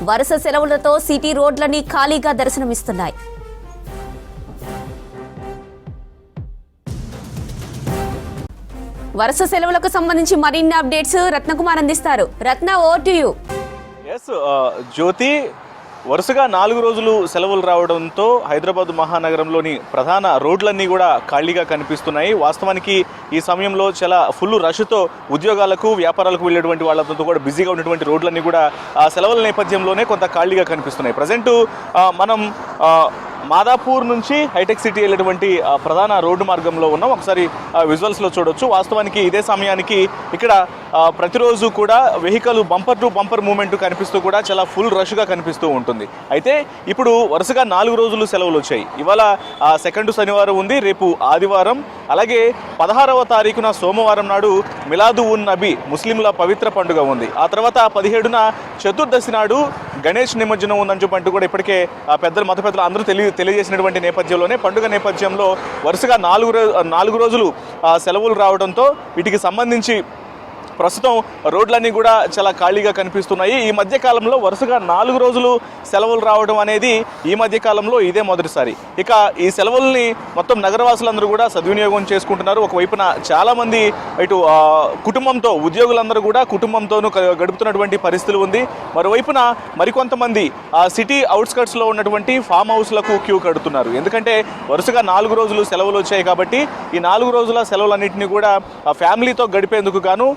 వరుస సెలవులతో సిటీ రోడ్లన్నీ ఖాళీగా దర్శనమిస్తున్నాయి. వరుస సెలవులకు సంబంధించి మరిన్ని అప్డేట్స్ రత్నకుమార్ అందిస్తారు. రత్న, ఓవర్ టు యు. జ్యోతి, వరుసగా 4 రోజులు సెలవులు రావడంతో హైదరాబాద్ మహానగరంలోని ప్రధాన రోడ్లన్నీ కూడా ఖాళీగా కనిపిస్తున్నాయి. వాస్తవానికి ఈ సమయంలో చాలా ఫుల్ రష్తో ఉద్యోగాలకు వ్యాపారాలకు వెళ్ళేటువంటి వాళ్ళతో కూడా బిజీగా ఉన్నటువంటి రోడ్లన్నీ కూడా సెలవుల నేపథ్యంలోనే కొంత ఖాళీగా కనిపిస్తున్నాయి. ప్రజెంట్ మనం మాదాపూర్ నుంచి హైటెక్ సిటీ వెళ్ళేటువంటి ప్రధాన రోడ్డు మార్గంలో ఉన్నాం. ఒకసారి విజువల్స్లో చూడొచ్చు. వాస్తవానికి ఇదే సమయానికి ఇక్కడ ప్రతిరోజు కూడా vehicle bumper to bumper movement కనిపిస్తూ కూడా చాలా ఫుల్ రష్గా కనిపిస్తూ ఉంటుంది. అయితే ఇప్పుడు వరుసగా 4 రోజులు సెలవులు వచ్చాయి. ఇవాళ సెకండ్ శనివారం ఉంది, రేపు ఆదివారం, అలాగే 16వ తారీఖున సోమవారం నాడు మిలాదు ఉన్ నబీ ముస్లింల పవిత్ర పండుగ ఉంది. ఆ తర్వాత 17న చతుర్దశి నాడు గణేష్ నిమజ్జనం ఉందని చెప్పంటూ కూడా ఇప్పటికే మత పెద్దలు అందరూ తెలియజేసినటువంటి నేపథ్యంలోనే పండుగ నేపథ్యంలో వరుసగా 4 రోజులు సెలవులు రావడంతో వీటికి సంబంధించి ప్రస్తుతం రోడ్లన్నీ కూడా చాలా ఖాళీగా కనిపిస్తున్నాయి. ఈ మధ్యకాలంలో వరుసగా 4 రోజులు సెలవులు రావడం అనేది ఈ మధ్యకాలంలో ఇదే మొదటిసారి. ఇక ఈ సెలవుల్ని మొత్తం నగరవాసులందరూ కూడా సద్వినియోగం చేసుకుంటున్నారు. ఒకవైపున చాలామంది ఇటు కుటుంబంతో, ఉద్యోగులందరూ కూడా కుటుంబంతోనూ గడుపుతున్నటువంటి పరిస్థితులు ఉంది. మరోవైపున మరికొంతమంది సిటీ అవుట్స్కట్స్లో ఉన్నటువంటి ఫామ్ హౌస్లకు క్యూ కడుతున్నారు. ఎందుకంటే వరుసగా 4 రోజులు సెలవులు వచ్చాయి కాబట్టి ఈ 4 రోజుల సెలవులన్నింటినీ కూడా ఫ్యామిలీతో గడిపేందుకు గాను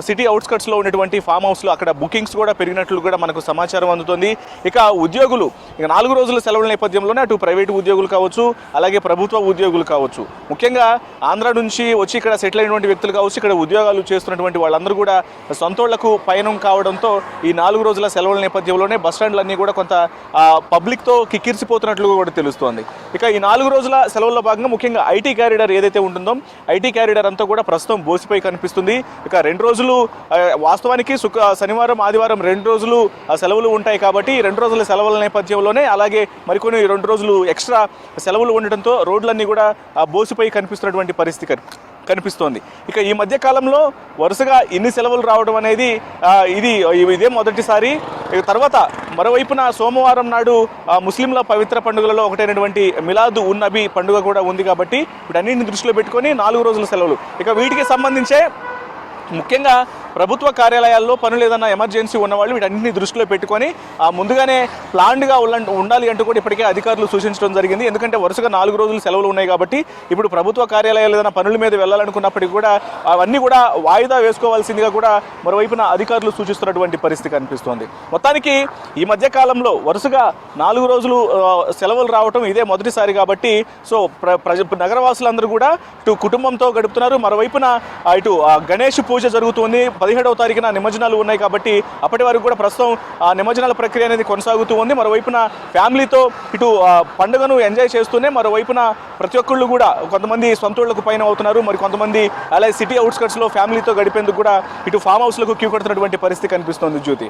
సిటీ అవుట్స్కట్స్లో ఉన్నటువంటి ఫామ్ హౌస్లో అక్కడ బుకింగ్స్ కూడా పెరిగినట్లు కూడా మనకు సమాచారం అందుతుంది. ఇక ఉద్యోగులు 4 రోజుల సెలవుల నేపథ్యంలోనే అటు ప్రైవేటు ఉద్యోగులు కావచ్చు, అలాగే ప్రభుత్వ ఉద్యోగులు కావచ్చు, ముఖ్యంగా ఆంధ్ర నుంచి వచ్చి ఇక్కడ సెటిల్ అయినటువంటి వ్యక్తులు కావచ్చు, ఇక్కడ ఉద్యోగాలు చేస్తున్నటువంటి వాళ్ళందరూ కూడా సొంతోళ్లకు పయనం కావడంతో ఈ 4 రోజుల సెలవుల నేపథ్యంలోనే బస్టాండ్లన్నీ కూడా కొంత పబ్లిక్తో కిక్కిరిసిపోతున్నట్లు కూడా తెలుస్తోంది. ఇక ఈ 4 రోజుల సెలవుల్లో భాగంగా ముఖ్యంగా ఐటీ క్యారిడార్ ఏదైతే ఉంటుందో ఐటీ క్యారిడార్ అంతా కూడా ప్రస్తుతం బోసిపోయి కనిపిస్తుంది. ఇక 2 రోజులు వాస్తవానికి శనివారం, ఆదివారం 2 రోజులు సెలవులు ఉంటాయి కాబట్టి ఈ 2 రోజుల సెలవుల నేపథ్యంలోనే అలాగే మరికొన్ని 2 రోజులు ఎక్స్ట్రా సెలవులు ఉండడంతో రోడ్లన్నీ కూడా బోసిపోయి కనిపిస్తున్నటువంటి పరిస్థితి కనిపిస్తోంది. ఇక ఈ మధ్య కాలంలో వరుసగా ఇన్ని సెలవులు రావడం అనేది ఇదే మొదటిసారి. తర్వాత మరోవైపున సోమవారం నాడు ముస్లింల పవిత్ర పండుగలలో ఒకటైనటువంటి మిలాదు ఉన్ నబీ పండుగ కూడా ఉంది కాబట్టి వీటన్నింటిని దృష్టిలో పెట్టుకొని 4 రోజుల సెలవులు. ఇక వీటికి సంబంధించే ముఖ్యంగా ప్రభుత్వ కార్యాలయాల్లో పనులు ఏదైనా ఎమర్జెన్సీ ఉన్నవాళ్ళు వీటన్నింటినీ దృష్టిలో పెట్టుకొని ముందుగానే ప్లాన్డ్గా ఉండాలి అంటూ కూడా ఇప్పటికే అధికారులు సూచించడం జరిగింది. ఎందుకంటే వరుసగా 4 రోజులు సెలవులు ఉన్నాయి కాబట్టి ఇప్పుడు ప్రభుత్వ కార్యాలయాలు ఏదైనా పనుల మీద వెళ్ళాలనుకున్నప్పటికీ కూడా అవన్నీ కూడా వాయిదా వేసుకోవాల్సిందిగా కూడా మరోవైపున అధికారులు సూచిస్తున్నటువంటి పరిస్థితి కనిపిస్తోంది. మొత్తానికి ఈ మధ్య కాలంలో వరుసగా 4 రోజులు సెలవులు రావటం ఇదే మొదటిసారి కాబట్టి నగరవాసులందరూ కూడా ఇటు కుటుంబంతో గడుపుతున్నారు. మరోవైపున ఇటు గణేష్ పూజ జరుగుతుంది. 17వ తారీఖున నిమజ్జనాలు ఉన్నాయి కాబట్టి అప్పటి వరకు కూడా ప్రస్తుతం నిమజ్జనాల ప్రక్రియ అనేది కొనసాగుతూ ఉంది. మరోవైపున ఫ్యామిలీతో ఇటు పండుగను ఎంజాయ్ చేస్తూనే మరోవైపున ప్రతి ఒక్కళ్ళు కూడా కొంతమంది సొంతూళ్లకు పైన అవుతున్నారు, మరి కొంతమంది అలాగే సిటీ అవుట్స్కట్స్లో ఫ్యామిలీతో గడిపేందుకు కూడా ఇటు ఫామ్ హౌస్లకు క్యూ కడుతున్నటువంటి పరిస్థితి కనిపిస్తోంది. జ్యోతి.